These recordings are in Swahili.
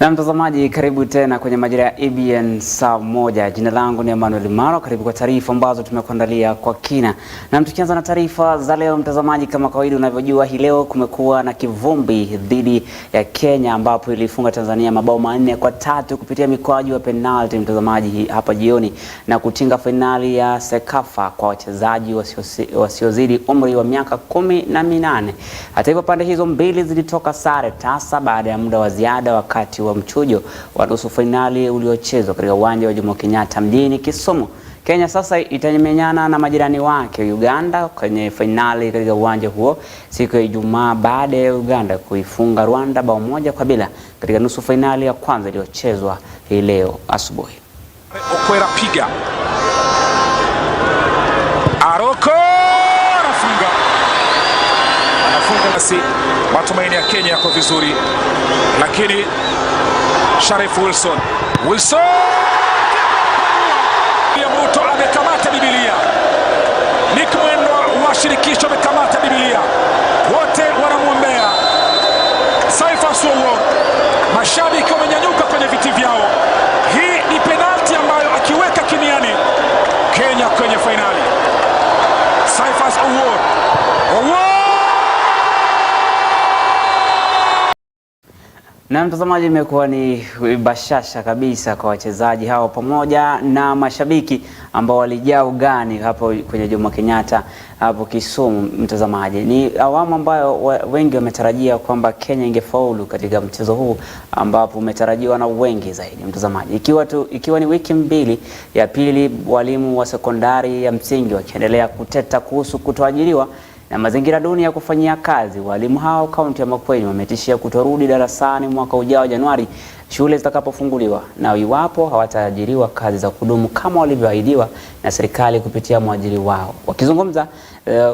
Na mtazamaji, karibu tena kwenye Majira ya EBN Saamoja. Jina langu ni Emmanuel Maro. Karibu kwa taarifa ambazo tumekuandalia kwa kina. Na tukianza na taarifa za leo mtazamaji, kama kawaida unavyojua hii leo kumekuwa na kivumbi dhidi ya Kenya ambapo ilifunga Tanzania mabao 4-3 kupitia mikwaju ya penalty mtazamaji hapa jioni na kutinga finali ya Cecafa kwa wachezaji wasiozidi umri wa miaka 18. Hata hivyo pande hizo mbili zilitoka sare tasa baada ya muda wa ziada wakati wa mchujo wa nusu finali uliochezwa katika uwanja wa Jomo Kenyatta mjini Kisumu. Kenya sasa itamenyana na majirani wake Uganda kwenye finali katika uwanja huo siku ya Ijumaa baada ya Uganda kuifunga Rwanda bao 1-0 katika nusu finali ya kwanza iliyochezwa hii leo asubuhi. Okwera piga. Aroko anafunga basi matumaini ya Kenya yako vizuri, lakini Sharif Wilson ya moto amekamata Biblia. Nick Mwendo wa shirikisho amekamata Biblia. Wote wanamwombea Cecafa. Mashabiki wamenyanyuka kwenye viti vyao. Hii ni penalti ambayo akiweka kiniani Kenya kwenye finali. Cecafa Na mtazamaji, imekuwa ni bashasha kabisa kwa wachezaji hao pamoja na mashabiki ambao walijaa ugani hapo kwenye Jomo Kenyatta hapo Kisumu. Mtazamaji, ni awamu ambayo wengi wametarajia kwamba Kenya ingefaulu katika mchezo huu ambapo umetarajiwa na wengi zaidi mtazamaji. Ikiwa ni wiki mbili ya pili, walimu wa sekondari ya msingi wakiendelea kuteta kuhusu kutoajiriwa na mazingira duni ya kufanyia kazi. Walimu hao kaunti ya Makueni wametishia kutorudi darasani mwaka ujao Januari shule zitakapofunguliwa, na iwapo hawataajiriwa kazi za kudumu kama walivyoahidiwa na serikali kupitia mwajiri wao. Wakizungumza,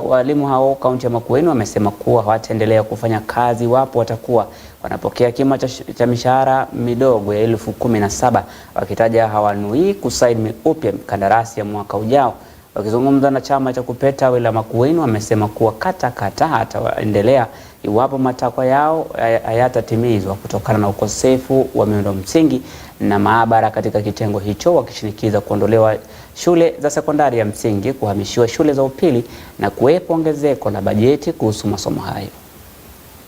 walimu hao kaunti ya Makueni wamesema kuwa hawataendelea kufanya kazi iwapo watakuwa wanapokea kima cha mishahara midogo ya 17,000, wakitaja hawanui kusaini upya kandarasi ya mwaka ujao. Wakizungumza na chama cha kupeta wila Makueni wamesema kuwa kata hataendelea iwapo matakwa yao hayatatimizwa kutokana na ukosefu wa miundo msingi na maabara katika kitengo hicho, wakishinikiza kuondolewa shule za sekondari ya msingi, kuhamishiwa shule za upili na kuwepo ongezeko la bajeti kuhusu masomo hayo.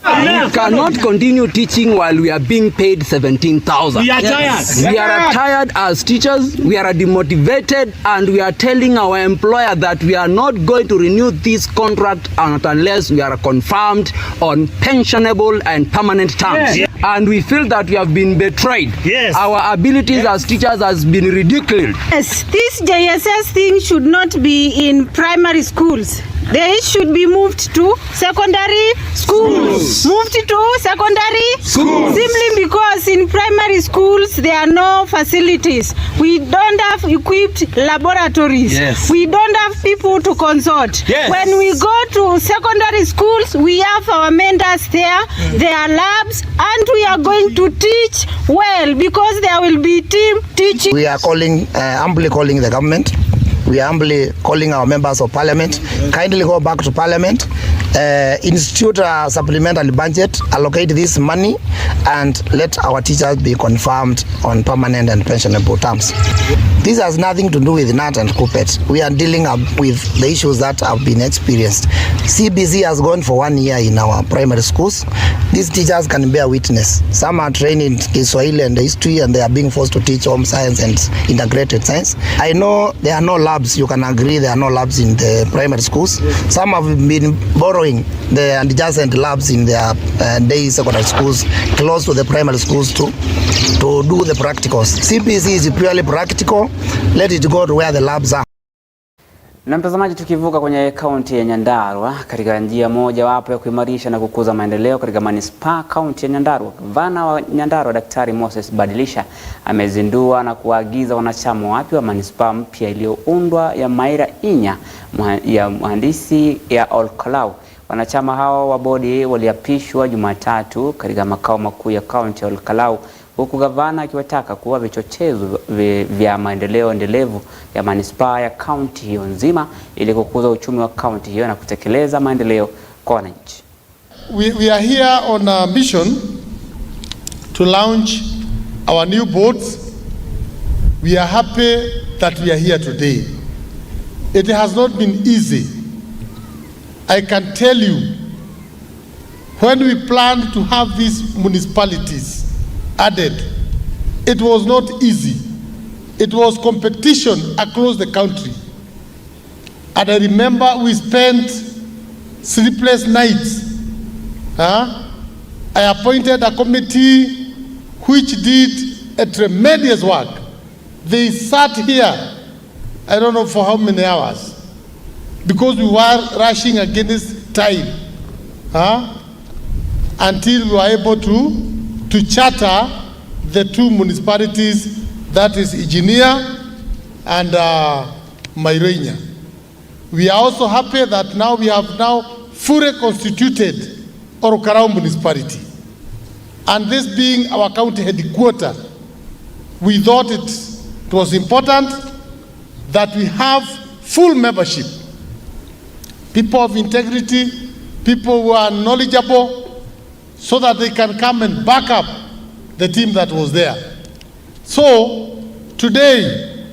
We cannot continue teaching while we are being paid 17,000. We are tired. We are tired as teachers. We are demotivated, and we are telling our employer that we are not going to renew this contract unless we are confirmed on pensionable and permanent terms. Yes. And we feel that we have been betrayed. Yes. Our abilities as teachers has been ridiculed. Yes, this JSS thing should not be in primary schools. They should be moved to secondary schools. Moved to secondary schools. Simply because in primary schools there are no facilities. We don't have equipped laboratories. Yes. We don't have people to consult. Yes. When we go to secondary schools, we have our mentors there, there are labs, and we are going to teach well because there will be team teaching. We are humbly calling the government. We are humbly calling our members of parliament, kindly go back to parliament, institute a supplementary budget, allocate this money, and let our teachers be confirmed on permanent and pensionable terms. This has nothing to do with nut and carpet. We are dealing with the issues that have been experienced. CBC has gone for 1 year in our primary schools. These teachers can bear witness. Some are trained in Kiswahili and history, and they are being forced to teach home science and integrated science. I know there are no labs. You can agree there are no labs in the primary schools. Some have been borrowing the adjacent labs in their day secondary schools close to the primary schools to do the practicals. CBC is purely practical. Let it go to where the labs are. Na mtazamaji, tukivuka kwenye kaunti ya Nyandarua katika njia moja wapo ya kuimarisha na kukuza maendeleo katika manispaa kaunti ya Nyandarua, gavana wa Nyandarua Daktari Moses Badilisha amezindua na kuagiza wanachama wapya wa manispaa mpya iliyoundwa ya Majira ya mhandisi ya Olkalau. Wanachama hao wa bodi waliapishwa Jumatatu katika makao makuu ya kaunti ya Olkalau, huku gavana akiwataka kuwa vichochezo vya maendeleo endelevu ya manispaa ya kaunti hiyo nzima ili kukuza uchumi wa kaunti hiyo na kutekeleza maendeleo kwa wananchi. We are here on a mission to launch our new boards. We are happy that we are here today. It has not been easy. I can tell you, when we planned to have these municipalities added, it was not easy. It was competition across the country. And I remember we spent sleepless nights. I appointed a committee which did a tremendous work. They sat here, I don't know for how many hours, because we were rushing against time, until we were able to charter the two municipalities, that is Engineer and Majira. We are also happy that now we have fully constituted Orokarao municipality. And this being our county headquarters, we thought it was important that we have full membership. People of integrity, people who are knowledgeable, so that they can come and back up the team that was there. So today,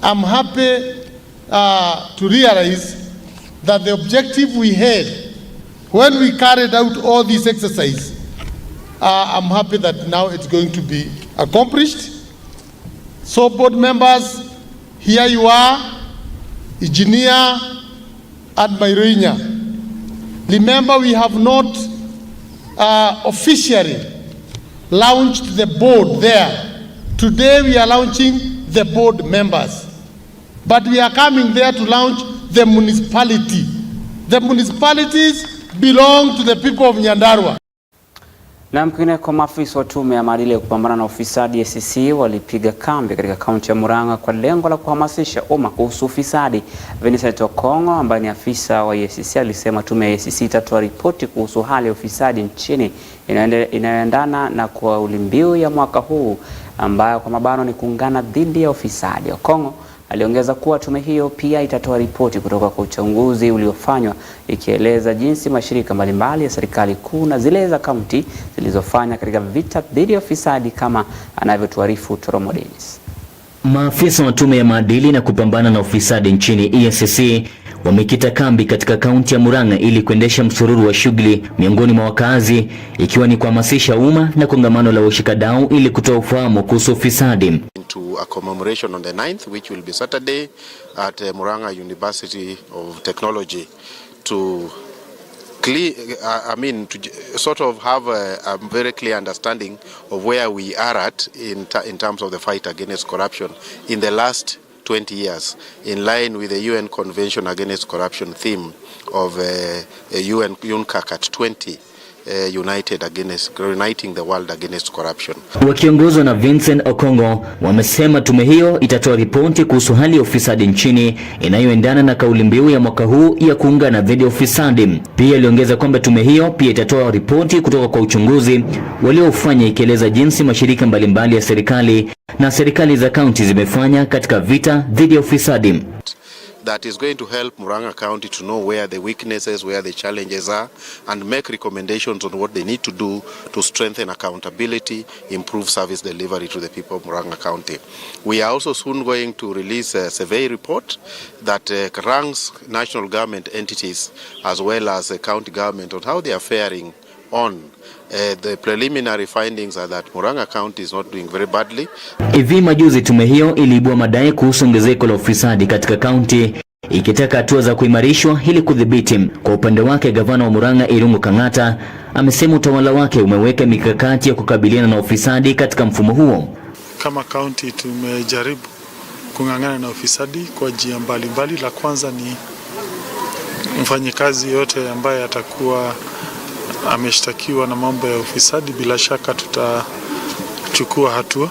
I'm happy to realize that the objective we had when we carried out all these exercises, I'm happy that now it's going to be accomplished. So board members, here you are, Engineer and Majira. Remember, we have not officially launched the board there. Today we are launching the board members. But we are coming there to launch the municipality. The municipalities belong to the people of Nyandarua. Na mkwineko, maafisa wa tume ya maadili ya kupambana na ufisadi EACC walipiga kambi katika kaunti ya Murang'a kwa lengo la kuhamasisha umma kuhusu ufisadi. Vincent Okongo ambaye ni afisa wa EACC alisema tume ya EACC itatoa ripoti kuhusu hali ya ufisadi nchini inayoendana na kauli mbiu ya mwaka huu ambayo kwa mabano ni kuungana dhidi ya ufisadi. Okongo aliongeza kuwa tume hiyo pia itatoa ripoti kutoka kwa uchunguzi uliofanywa ikieleza jinsi mashirika mbalimbali ya serikali kuu na zile za kaunti zilizofanya katika vita dhidi ya ufisadi, kama anavyotuarifu Toromo Dennis. Maafisa wa tume ya maadili na kupambana na ufisadi nchini EACC wamekita kambi katika kaunti ya Murang'a ili kuendesha msururu wa shughuli miongoni mwa wakazi, ikiwa ni kuhamasisha umma na kongamano la washikadau ili kutoa ufahamu kuhusu ufisadi. To a commemoration on the 9th, which will be Saturday at Murang'a University of Technology, to sort of have a very clear understanding of where we are at in terms of the fight against corruption in the last 20 years, in line with the UN Convention Against Corruption theme of UN UNCAC at 20. Uniting the world against corruption. Wakiongozwa na Vincent Okongo wamesema tume hiyo itatoa ripoti kuhusu hali ya ufisadi nchini inayoendana na kauli mbiu ya mwaka huu ya kuungana dhidi ya ufisadi. Pia aliongeza kwamba tume hiyo pia itatoa ripoti kutoka kwa uchunguzi waliofanya ikieleza jinsi mashirika mbalimbali ya serikali na serikali za kaunti zimefanya katika vita dhidi ya ufisadi. That is going to help Murang'a County to know where the weaknesses, where the challenges are, and make recommendations on what they need to do to strengthen accountability, improve service delivery to the people of Murang'a County. We are also soon going to release a survey report that ranks national government entities as well as the county government on how they are faring on. The preliminary findings are that Murang'a County is not doing very badly. Hivi majuzi tume hiyo iliibua madai kuhusu ongezeko la ufisadi katika kaunti, ikitaka hatua za kuimarishwa ili kudhibiti. Kwa upande wake, gavana wa Murang'a Irungu Kang'ata amesema utawala wake umeweka mikakati ya kukabiliana na ufisadi katika mfumo huo. Kama kaunti tumejaribu kung'ang'ana na ufisadi kwa njia mbalimbali. La kwanza ni mfanyikazi yote ambaye atakuwa ameshtakiwa na mambo ya ufisadi, bila shaka tutachukua hatua.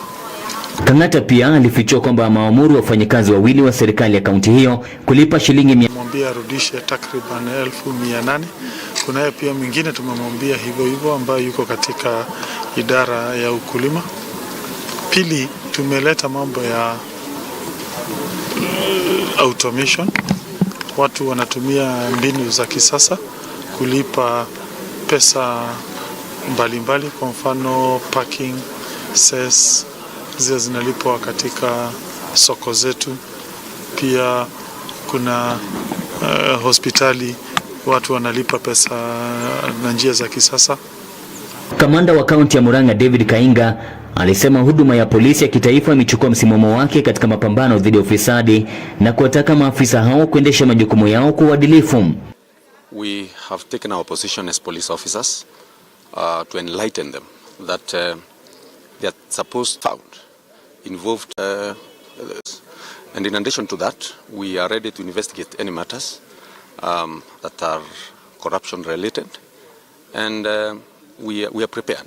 Kang'ata pia alifichua kwamba maamuru wafanyikazi wawili wa serikali ya kaunti hiyo kulipa shilingi mwambia arudishe takriban 1800. Kunaye pia mwingine tumemwambia hivyo ambaye yuko katika idara ya ukulima. Pili, tumeleta mambo ya automation. Watu wanatumia mbinu za kisasa kulipa pesa mbalimbali, kwa mfano parking, cess zile zinalipwa katika soko zetu. Pia kuna hospitali watu wanalipa pesa na njia za kisasa. Kamanda wa kaunti ya Murang'a David Kainga alisema huduma ya polisi ya kitaifa imechukua msimamo wake katika mapambano dhidi ya ufisadi na kuwataka maafisa hao kuendesha majukumu yao kwa uadilifu. We have taken our position as police officers to enlighten them that they are supposed to found involved and in addition to that we are ready to investigate any matters that are corruption related and we are prepared.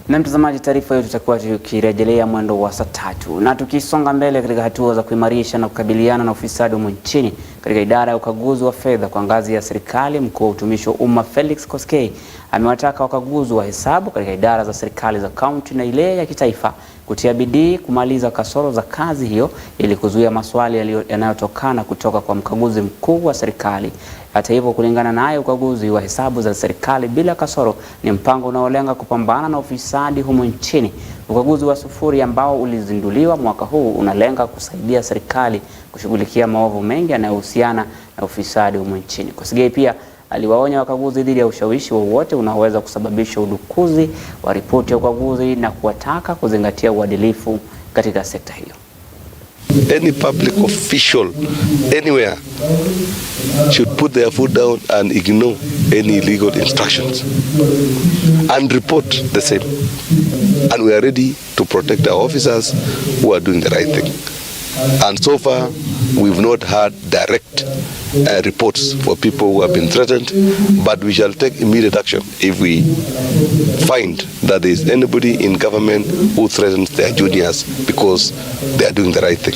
Na mtazamaji, taarifa hiyo tutakuwa tukirejelea mwendo wa saa 3 na tukisonga mbele katika hatua za kuimarisha na kukabiliana na ufisadi humu nchini. Katika idara ya ukaguzi wa fedha kwa ngazi ya serikali, mkuu wa utumishi wa umma Felix Koskei amewataka wakaguzi wa hesabu katika idara za serikali za kaunti na ile ya kitaifa kutia bidii kumaliza kasoro za kazi hiyo ili kuzuia maswali yanayotokana kutoka kwa mkaguzi mkuu wa serikali. Hata hivyo, kulingana naye, ukaguzi wa hesabu za serikali bila kasoro ni mpango unaolenga kupambana na ufisadi humu nchini. Ukaguzi wa sufuri ambao ulizinduliwa mwaka huu unalenga kusaidia serikali kushughulikia maovu mengi yanayohusiana na ufisadi humu nchini. Koskei pia aliwaonya wakaguzi dhidi ya ushawishi wowote unaoweza kusababisha udukuzi wa ripoti ya ukaguzi na kuwataka kuzingatia uadilifu katika sekta hiyo. Any public official anywhere should put their foot down and ignore any legal instructions and report the same. And we are ready to protect our officers who are doing the right thing. And so far, we've not had direct reports for people who have been threatened, but we shall take immediate action if we find that there is anybody in government who threatens their juniors because they are doing the right thing.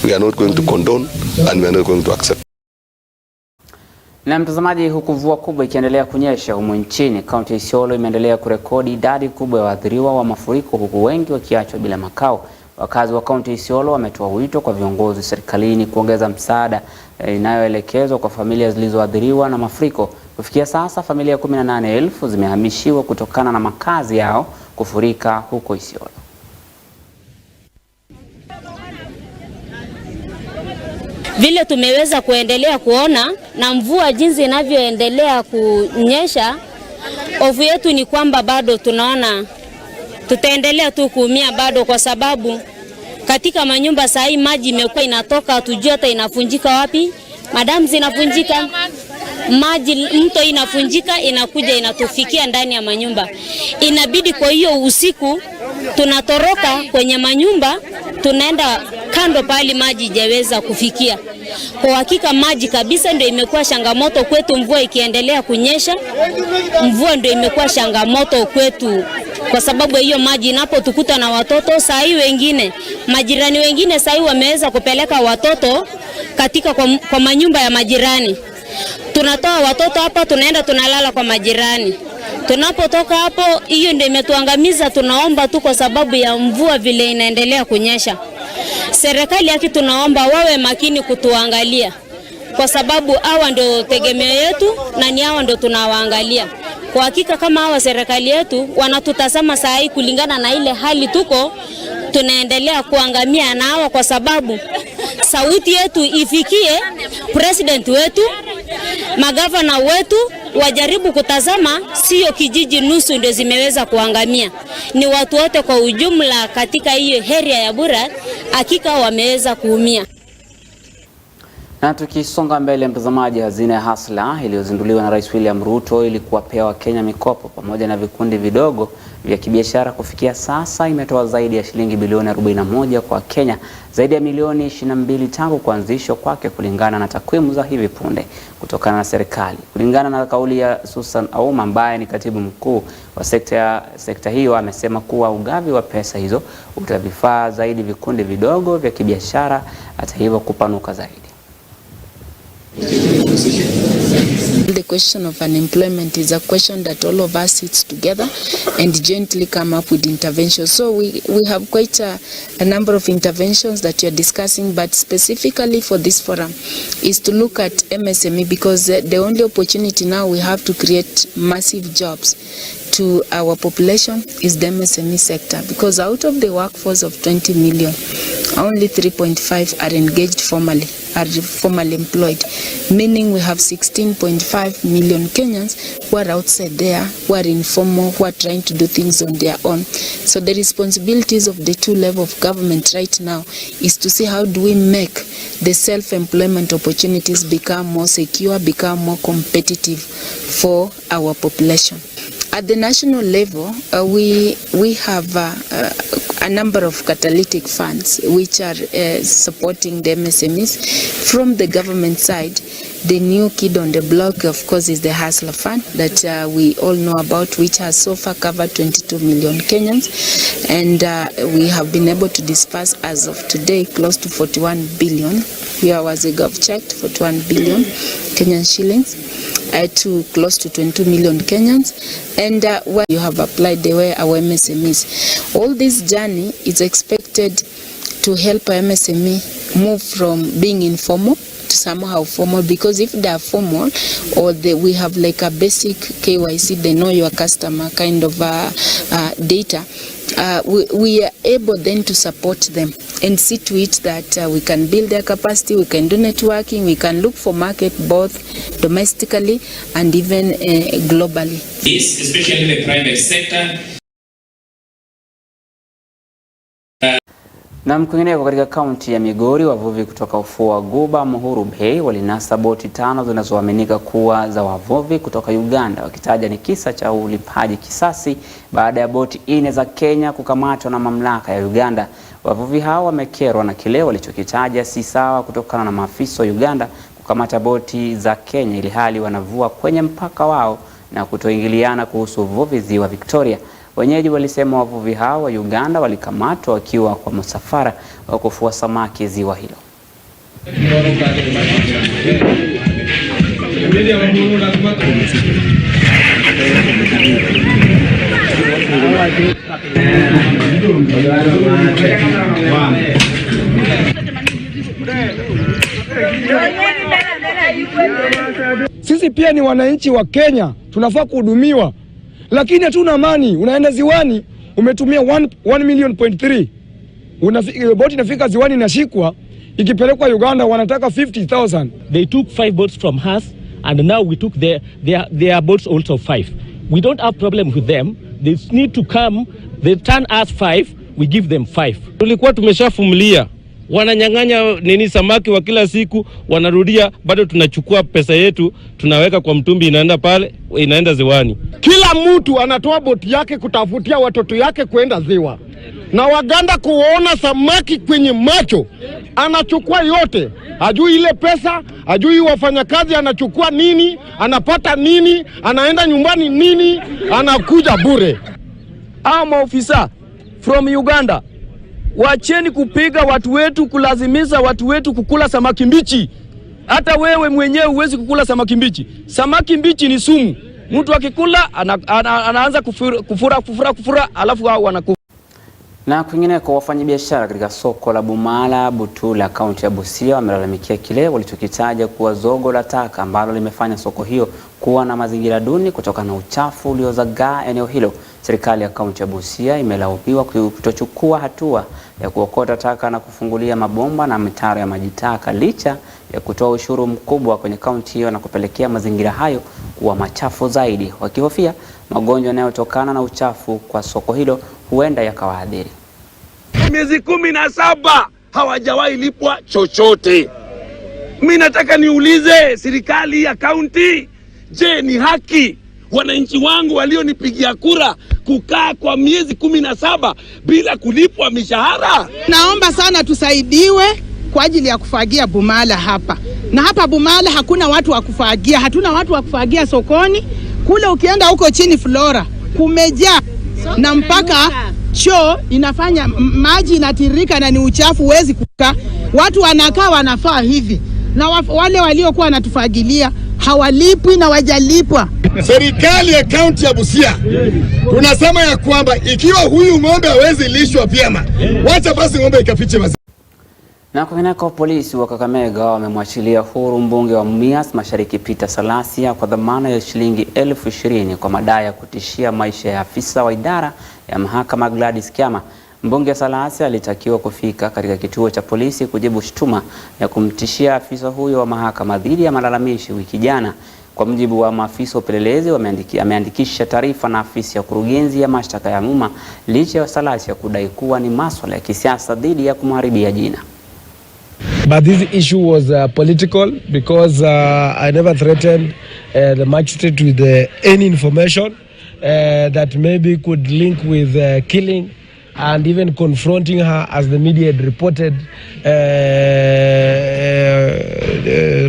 We are not going to condone and we are not going to accept. Na mtazamaji, huku mvua kubwa ikiendelea kunyesha humu nchini, kaunti ya Isiolo imeendelea kurekodi idadi kubwa ya waathiriwa wa mafuriko, huku wengi wakiachwa bila makao. Wakazi wa kaunti ya Isiolo wametoa wito kwa viongozi serikalini kuongeza msaada inayoelekezwa kwa familia zilizoathiriwa na mafuriko. Kufikia sasa familia 18,000 zimehamishiwa kutokana na makazi yao kufurika huko Isiolo. Vile tumeweza kuendelea kuona na mvua jinsi inavyoendelea kunyesha, hofu yetu ni kwamba bado tunaona tutaendelea tu kuumia bado, kwa sababu katika manyumba saa hii maji imekuwa inatoka, hatujui hata inafunjika wapi. Madamu zinafunjika, maji mto inafunjika, inakuja inatufikia ndani ya manyumba. Inabidi kwa hiyo usiku tunatoroka kwenye manyumba, tunaenda kando pale maji hajaweza kufikia. Kwa hakika maji kabisa ndio imekuwa changamoto kwetu. Mvua ikiendelea kunyesha, mvua ndio imekuwa changamoto kwetu, kwa sababu hiyo maji inapotukuta na watoto. Saa hii wengine majirani wengine saa hii wameweza kupeleka watoto katika kwa manyumba ya majirani. Tunatoa watoto hapa, tunaenda tunalala kwa majirani. Tunapotoka hapo, hiyo ndio imetuangamiza. Tunaomba tu kwa sababu ya mvua vile inaendelea kunyesha, serikali yake tunaomba wawe makini kutuangalia, kwa sababu hawa ndio tegemeo yetu na ni hawa ndio tunawaangalia. Kwa hakika kama hawa serikali yetu wanatutazama saa hii kulingana na ile hali tuko, tunaendelea kuangamia na hawa, kwa sababu sauti yetu ifikie president wetu, magavana wetu, wajaribu kutazama sio kijiji nusu ndio zimeweza kuangamia, ni watu wote kwa ujumla katika hiyo area ya Bura hakika wameweza kuumia. Na tukisonga mbele mtazamaji, hazina ya Hasla iliyozinduliwa na Rais William Ruto ili kuwapea Wakenya mikopo pamoja na vikundi vidogo vya kibiashara kufikia sasa imetoa zaidi ya shilingi bilioni 41 kwa Kenya, zaidi ya milioni 22 tangu kuanzishwa kwake, kulingana na takwimu za hivi punde kutokana na serikali. Kulingana na kauli ya Susan Auma ambaye ni katibu mkuu wa sekta hiyo, amesema kuwa ugavi wa pesa hizo utavifaa zaidi vikundi vidogo vya kibiashara, hata hivyo kupanuka zaidi. The question of unemployment is a question that all of us sit together and jointly come up with interventions. So we have quite a number of interventions that you are discussing, but specifically for this forum is to look at MSME, because the only opportunity now we have to create massive jobs to our population is the MSME sector, because out of the workforce of 20 million, only 3.5 are engaged formally, are formally employed, meaning we have 16.5 million Kenyans who are outside there, who are informal, who are trying to do things on their own. So the responsibilities of the two levels of government right now is to see how do we make the self-employment opportunities become more secure, become more competitive for our population. At the national level, we have a number of catalytic funds which are supporting the MSMEs. From the government side, the new kid on the block, of course, is the Hustler Fund that we all know about, which has so far covered 22 million Kenyans. And we have been able to disperse, as of today, close to 41 billion. Here was a gov checked, 41 billion Kenyan shillings. To close to 22 million Kenyans, and where you have applied the way our MSMEs. All this journey is expected to help our MSME move from being informal to somehow formal, because if they are formal or we have like a basic KYC, they know your customer kind of data, we are able then to support them and see to it that we can build their capacity, we can do networking, we can look for market both domestically and even globally. This, especially the private sector. Na kwingineko katika kaunti ya Migori, wavuvi kutoka ufuo wa Guba Muhuru Bay walinasa boti 5 zinazoaminika kuwa za wavuvi kutoka Uganda, wakitaja ni kisa cha ulipaji kisasi baada ya boti 4 za Kenya kukamatwa na mamlaka ya Uganda. Wavuvi hao wamekerwa na kile walichokitaja si sawa kutokana na maafisa wa Uganda kukamata boti za Kenya ili hali wanavua kwenye mpaka wao na kutoingiliana kuhusu uvuvi ziwa Victoria. Wenyeji walisema wavuvi hao wa Uganda walikamatwa wakiwa kwa msafara wa kufua samaki ziwa hilo. Sisi pia ni wananchi wa Kenya, tunafaa kuhudumiwa. Lakini hatuna amani. Unaenda ziwani, umetumia 1 million point 3. Boti inafika ziwani inashikwa, ikipelekwa Uganda wanataka 50,000. They took 5 boats from us, and now we took their boats also 5. We don't have problem with them. They need to come, they turn us 5, we give them 5. Tulikuwa tumeshafumilia. Wananyang'anya nini samaki wa kila siku, wanarudia, bado tunachukua pesa yetu, tunaweka kwa mtumbi, inaenda pale, inaenda ziwani. Kila mtu anatoa boti yake kutafutia watoto yake kwenda ziwa. Na Waganda kuona samaki kwenye macho, anachukua yote. Hajui ile pesa, hajui wafanyakazi anachukua nini, anapata nini, anaenda nyumbani nini, anakuja bure. Maofisa from Uganda, wacheni kupiga watu wetu, kulazimisha watu wetu kukula samaki mbichi. Hata wewe mwenyewe huwezi kukula samaki mbichi. Samaki mbichi ni sumu. Mtu akikula anaanza kufura alafu hao wanakufa. Na kwingineko, wafanyabiashara katika soko la Bumala Butula kaunti ya Busia wamelalamikia kile walichokitaja kuwa zogo la taka ambalo limefanya soko hiyo kuwa na mazingira duni kutokana na uchafu uliozagaa eneo hilo. Serikali ya kaunti ya Busia imelaumiwa kutochukua hatua ya kuokota taka na kufungulia mabomba na mitaro ya maji taka licha ya kutoa ushuru mkubwa kwenye kaunti hiyo na kupelekea mazingira hayo kuwa machafu zaidi, wakihofia magonjwa yanayotokana na uchafu kwa soko hilo huenda yakawaadhiri. Miezi 17 hawajawahi lipwa chochote. Mimi nataka niulize serikali ya kaunti, je, ni haki wananchi wangu walionipigia kura kukaa kwa miezi 17 bila kulipwa mishahara? Naomba sana tusaidiwe kwa ajili ya kufagia Bumala hapa. Na hapa Bumala hakuna watu wa kufagia, hatuna watu wa kufagia sokoni. Kule ukienda huko chini Flora kumejaa na mpaka choo inafanya maji inatirika na ni uchafu, huwezi kukaa. Watu wanakaa wanafaa hivi. Na wale waliokuwa wanatufagilia hawalipwi na wajalipwa. Serikali ya kaunti ya Busia tunasema ya kwamba ikiwa huyu ng'ombe hawezi lishwa vyema, wacha basi ng'ombe ikafiche maziwa. Na kwingineko, polisi wa Kakamega wamemwachilia huru mbunge wa Mumias Mashariki Peter Salasia kwa dhamana ya shilingi 20,000 kwa madai ya kutishia maisha ya afisa wa idara ya mahakama Gladys Kiama. Mbunge Salasia alitakiwa kufika katika kituo cha polisi kujibu shutuma ya kumtishia afisa huyo wa mahakama dhidi ya malalamishi wiki jana. Kwa mujibu wa maafisa wa upelelezi, ameandikisha taarifa na afisi ya kurugenzi ya mashtaka ya umma licha ya Salasia kudai kuwa ni masuala ya kisiasa dhidi ya kumharibia jina. But this issue was political because I never threatened the magistrate with any information that maybe could link with killing and even confronting her, as the media had reported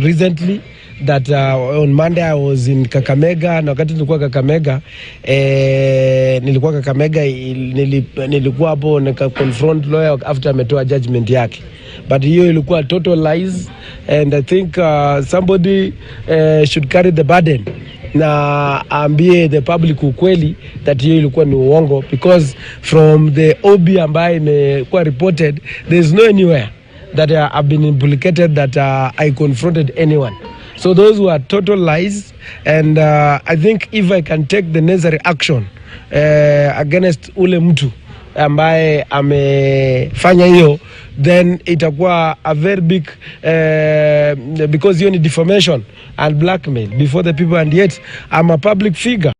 recently. That on Monday I was in Kakamega, na wakati nilikuwa Kakamega nilikuwa hapo nika confront lawyer after ametoa judgment yake, but hiyo ilikuwa total lies, and I think somebody should carry the burden na ambie the public ukweli that hiyo ilikuwa ni uongo, because from the OB ambaye imekuwa reported there is no anywhere that I've been implicated that I confronted anyone. So those were total lies, and I think if I can take the necessary action against ule mtu ambaye amefanya hiyo, then itakuwa a very big because hiyo ni defamation and blackmail before the people, and yet I'm a public figure.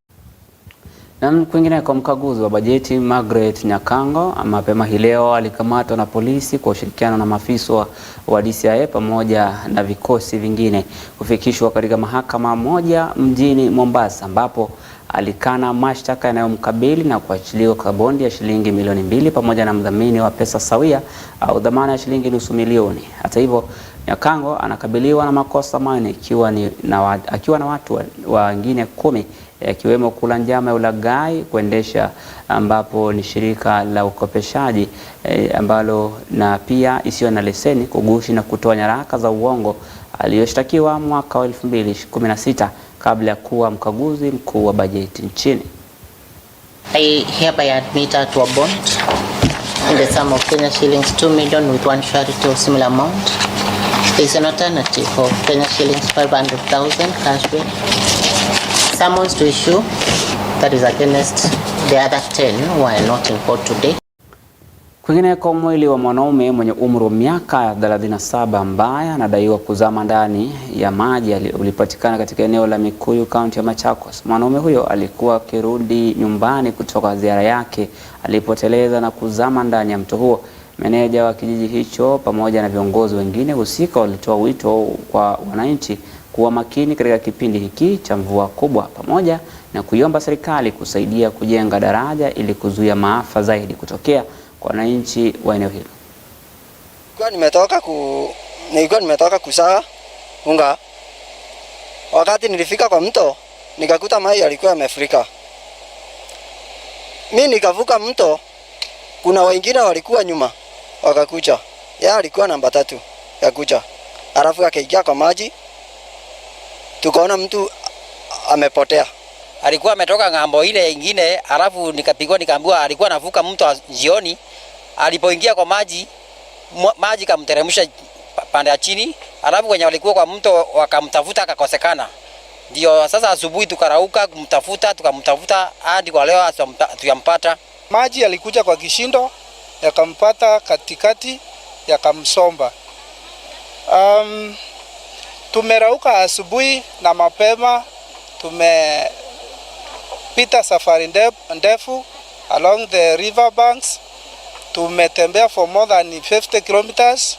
Na kwingine, kwa mkaguzi wa bajeti Margaret Nyakango mapema hii leo alikamatwa na polisi kwa ushirikiano na maafisa wa DCI pamoja na vikosi vingine kufikishwa katika mahakama moja mjini Mombasa, ambapo alikana mashtaka yanayomkabili na kuachiliwa kwa bondi ya shilingi milioni 2 pamoja na mdhamini wa pesa sawia au dhamana ya shilingi nusu milioni. Hata hivyo, Nyakango anakabiliwa na makosa manne akiwa na watu wengine 10 yakiwemo kula njama ya ulaghai, kuendesha ambapo ni shirika la ukopeshaji ambalo na pia isiyo na leseni, kugushi na kutoa nyaraka za uongo, aliyoshtakiwa mwaka wa 2016 kabla ya kuwa mkaguzi mkuu wa bajeti nchini. I hereby admit to a bond in the sum of Kenya shillings 2 million with one surety of similar amount. There is an alternative of Kenya shillings 500,000 cash bail. Summons to issue that is against the other 10 who are not in court today. Kwingine, kwa mwili wa mwanaume mwenye umri wa miaka 37 ambaye anadaiwa kuzama ndani ya maji ulipatikana katika eneo la Mikuyu, kaunti ya Machakos. Mwanaume huyo alikuwa akirudi nyumbani kutoka ziara yake alipoteleza na kuzama ndani ya mto huo. Meneja wa kijiji hicho pamoja na viongozi wengine husika walitoa wito kwa wananchi kuwa makini katika kipindi hiki cha mvua kubwa, pamoja na kuiomba serikali kusaidia kujenga daraja ili kuzuia maafa zaidi kutokea kwa wananchi wa eneo hilo. Nilikuwa nimetoka kusaga unga. Wakati nilifika kwa mto, nikakuta maji yalikuwa yamefurika. Mimi nikavuka mto, kuna wengine walikuwa nyuma wakakuja. Yeye alikuwa namba 3 ya kuja. Alafu akaingia kwa maji. Tukaona mtu amepotea. Alikuwa ametoka ngambo ile nyingine, alafu nikapigwa nikaambiwa alikuwa anavuka mto jioni. Alipoingia kwa maji kamteremsha pande ya chini, alafu wenye walikuwa kwa mto wakamtafuta akakosekana. Ndio sasa asubuhi tukarauka tukamtafuta hadi kwa leo tuyampata. Maji yalikuja kwa kishindo, yakampata katikati, yakamsomba. Tumerauka asubuhi na mapema, tumepita safari ndefu along the river banks. Tumetembea for more than 50 kilometers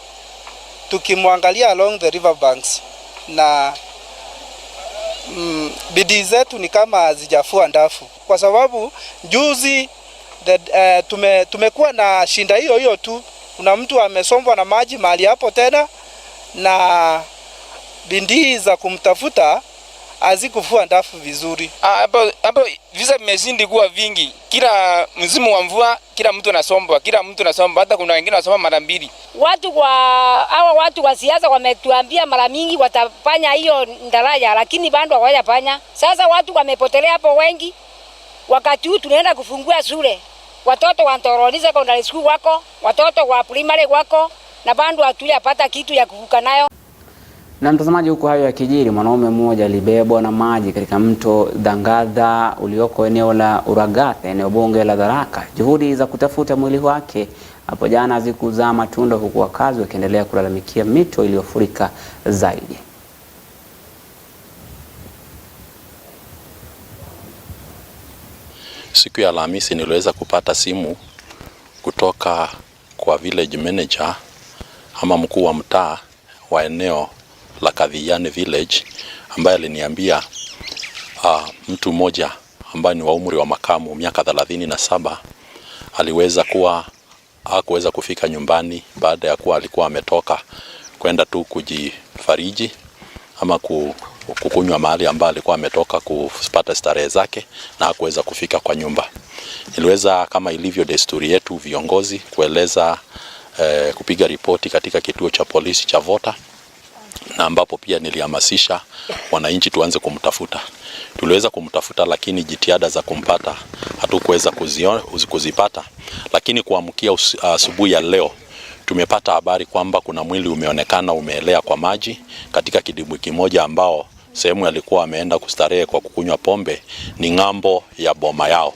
tukimwangalia along the river banks, na bidii zetu ni kama hazijafua ndafu, kwa sababu juzi tumekuwa na shinda hiyo tu. Kuna mtu amesombwa na maji mahali hapo tena, na bidii za kumtafuta hazikufua ndafu vizuri. Hapo visa vimezidi kuwa vingi. Kila msimu wa mvua kila mtu anasomba, hata kuna wengine wanasoma mara 2. Watu wa siasa wametuambia mara mingi watafanya hiyo daraja, lakini bado hawajafanya. Sasa watu wamepotelea hapo wengi. Wakati huu tunaenda kufungua shule. Watoto wa Ntoroni secondary school wako, watoto wa primary wako, na bado hatujapata kitu ya kuvuka nayo. Na mtazamaji, huko hayo yakijiri, mwanaume mmoja alibebwa na maji katika mto Dangadha ulioko eneo la Uragathe, eneo bunge la Tharaka. Juhudi za kutafuta mwili wake hapo jana hazikuzaa matunda, huku wakazi wakiendelea kulalamikia mito iliyofurika zaidi. Siku ya Alhamisi niliweza kupata simu kutoka kwa village manager ama mkuu wa mtaa wa eneo la Kadhiani village, ambaye aliniambia mtu mmoja ambaye ni wa umri wa makamu miaka 37 hakuweza kufika nyumbani baada ya kuwa alikuwa ametoka kwenda tu kujifariji ama kukunywa mahali ambapo alikuwa ametoka kupata starehe zake, na hakuweza kufika kwa nyumba. Niliweza, kama ilivyo desturi yetu viongozi, kupiga ripoti katika kituo cha polisi cha Vota, na ambapo pia nilihamasisha wananchi tuanze kumtafuta. Tuliweza kumtafuta, lakini jitihada za kumpata hatukuweza kuzipata. Lakini kuamkia asubuhi ya leo tumepata habari kwamba kuna mwili umeonekana umeelea kwa maji katika kidimbwi kimoja ambao sehemu alikuwa ameenda kustarehe kwa kukunywa pombe ni ng'ambo ya boma yao.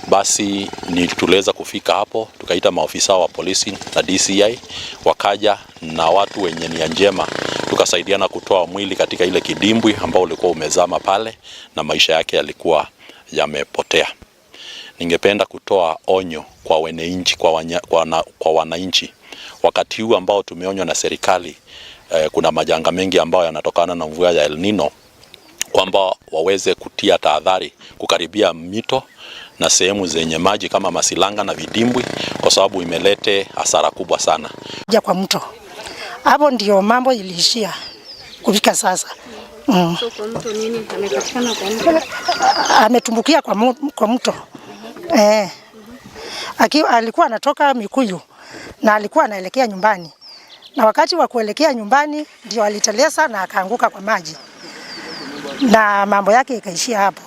Basi tuliweza kufika hapo, tukaita maofisa wa polisi na DCI, wakaja na watu wenye nia njema, tukasaidiana kutoa mwili katika ile kidimbwi ambao ulikuwa umezama pale na maisha yake yalikuwa yamepotea. Ningependa kutoa onyo kwa wananchi, kwa wananchi wakati huu ambao tumeonywa na serikali kuna majanga mengi ambayo yanatokana na mvua ya El Nino, kwamba waweze kutia tahadhari kukaribia mito na sehemu zenye maji kama masilanga na vidimbwi, kwa sababu imelete hasara kubwa sana. Kwa mto hapo ndio mambo iliishia kufika sasa. So kwa mto nini amepatikana kwa mto? Ametumbukia kwa mto. Alikuwa anatoka Mikuyu na alikuwa anaelekea nyumbani, na wakati wa kuelekea nyumbani ndio aliteleza na akaanguka kwa maji, na mambo yake ikaishia hapo.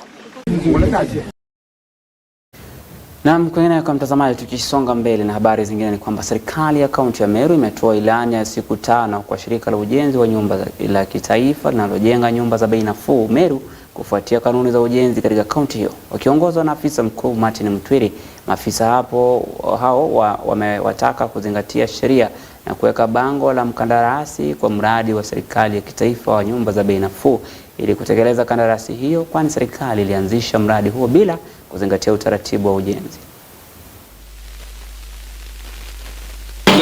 Na kwingine kwa mtazamaji, tukisonga mbele na habari zingine ni kwamba serikali ya kaunti ya Meru imetoa ilani ya siku 5 kwa shirika la ujenzi wa nyumba la kitaifa linalojenga nyumba za bei nafuu Meru kufuatia kanuni za ujenzi katika kaunti hiyo. Wakiongozwa na afisa mkuu Martin Mtwiri, maafisa hao wamewataka kuzingatia sheria na kuweka bango la mkandarasi kwa mradi wa serikali ya kitaifa wa nyumba za bei nafuu ili kutekeleza kandarasi hiyo, kwani serikali ilianzisha mradi huo bila kuzingatia utaratibu wa ujenzi.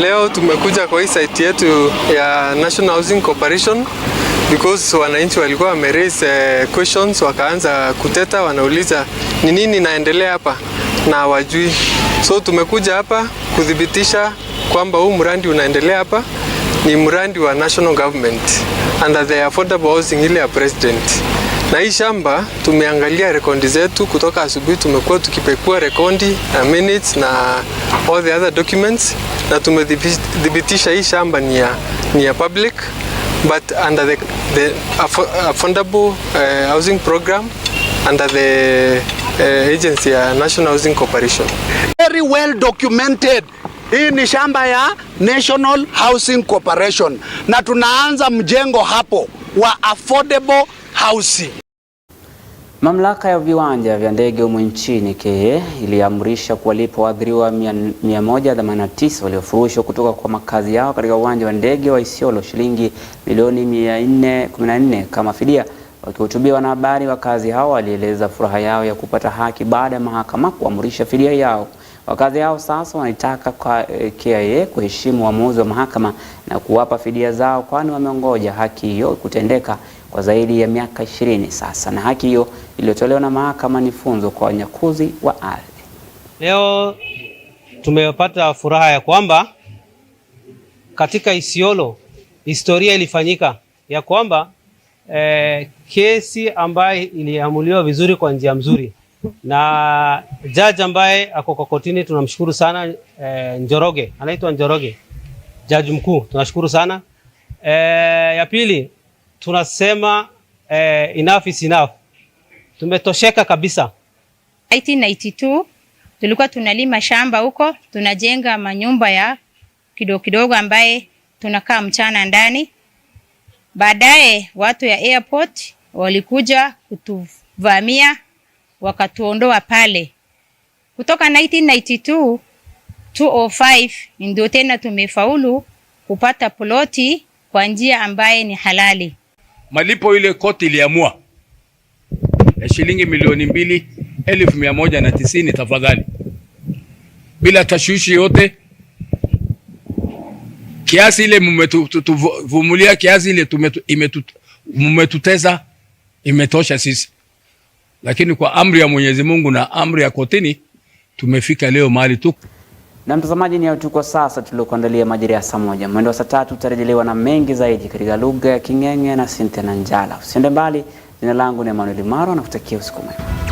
Leo tumekuja kwa hii site yetu ya National Housing Corporation because wananchi walikuwa wameraise questions, wakaanza kuteta, wanauliza ni nini inaendelea hapa na wajui. So tumekuja hapa kudhibitisha kwamba huu mradi unaendelea hapa ni mradi wa national government under the affordable housing ile ya president. Na hii shamba tumeangalia rekondi zetu kutoka asubuhi, tumekuwa tukipekua rekondi na minutes na all the other documents, na tumedhibitisha hii shamba ni ya public but under the affordable housing program under the agency ya National Housing Corporation. Very well documented. Hii ni shamba ya National Housing Corporation na tunaanza mjengo hapo wa affordable housing. Mamlaka ya viwanja vya ndege humu nchini KA iliamrisha kuwalipa waathiriwa 189 waliofurushwa kutoka kwa makazi yao katika uwanja wa ndege wa Isiolo shilingi milioni 414 kama fidia. Wakihutubia wanahabari, wakazi hao walieleza furaha yao ya kupata haki baada ya mahakama kuamrisha fidia yao. Wakazi hao sasa wanaitaka kwa KIA kuheshimu uamuzi wa mahakama na kuwapa fidia zao, kwani wameongoja haki hiyo kutendeka kwa zaidi ya miaka 20 sasa, na haki hiyo iliyotolewa na mahakama ni funzo kwa wanyakuzi wa ardhi. Leo tumepata furaha ya kwamba katika Isiolo historia ilifanyika ya kwamba kesi ambaye iliamuliwa vizuri kwa njia mzuri na judge ambaye ako kwa kotini, tunamshukuru sana Njoroge, anaitwa Njoroge, judge mkuu, tunashukuru sana. Ya pili tunasema enough is enough, tumetosheka kabisa. 1992 tulikuwa tunalima shamba huko, tunajenga manyumba ya kidogo kidogo ambaye tunakaa mchana ndani. Baadaye watu ya airport walikuja kutuvamia wakatuondoa pale. Kutoka 1992 205 ndio tena tumefaulu kupata ploti kwa njia ambaye ni halali. Malipo ile koti iliamua ya shilingi 2,190 tafadhali, bila tashwishi yote. Kiasi ile mmetuvumulia, kiasi ile mmetuteza imetosha sisi, lakini kwa amri ya Mwenyezi Mungu na amri ya kotini tumefika leo mahali tu. Na mtazamaji, ni tuko sasa tuliokuandalia Majira ya Saamoja. Mwendo wa saa 3 tutarejelewa na mengi zaidi katika lugha ya King'eng'e na Sintenanjala. Usiende mbali, jina langu ni Emmanuel Maro na kutakia usiku mwema.